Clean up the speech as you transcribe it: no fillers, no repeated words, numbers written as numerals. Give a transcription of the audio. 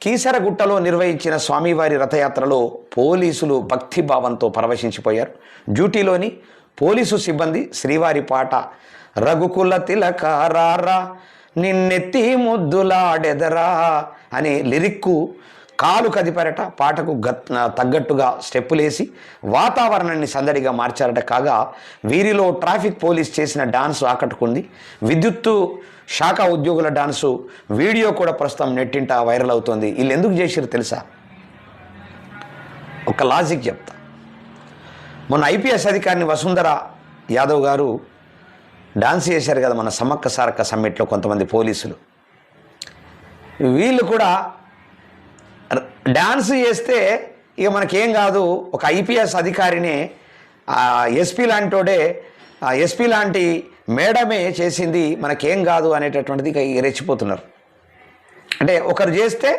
కీసరగుట్టలో నిర్వహించిన స్వామివారి రథయాత్రలో పోలీసులు భక్తిభావంతో పరవశించిపోయారు. డ్యూటీలోని పోలీసు సిబ్బంది శ్రీవారి పాట రఘుకుల తిలకారా నిన్నెత్తి ముద్దులాడెదరా అనే లిరిక్కు కాలు కదిపారట. పాటకు తగ్గట్టుగా స్టెప్పులేసి వాతావరణాన్ని సందడిగా మార్చారట. కాగా వీరిలో ట్రాఫిక్ పోలీస్ చేసిన డాన్సు ఆకట్టుకుంది. విద్యుత్తు శాఖ ఉద్యోగుల డాన్సు వీడియో కూడా ప్రస్తుతం నెట్టింట వైరల్ అవుతోంది. వీళ్ళు ఎందుకు చేసిరు తెలుసా? ఒక లాజిక్ చెప్తా. మొన్న ఐపీఎస్ అధికారిని వసుంధర యాదవ్ గారు డాన్స్ చేశారు కదా మన సమ్మక్క సారక్క సమ్మిట్లో కొంతమంది పోలీసులు. వీళ్ళు కూడా డాన్స్ చేస్తే ఇక మనకేం కాదు, ఒక ఐపీఎస్ అధికారినే ఎస్పీ లాంటోడే ఎస్పీ లాంటి మేడమే చేసింది, మనకేం కాదు అనేటటువంటిది ఇక రెచ్చిపోతున్నారు. అంటే ఒకరు చేస్తే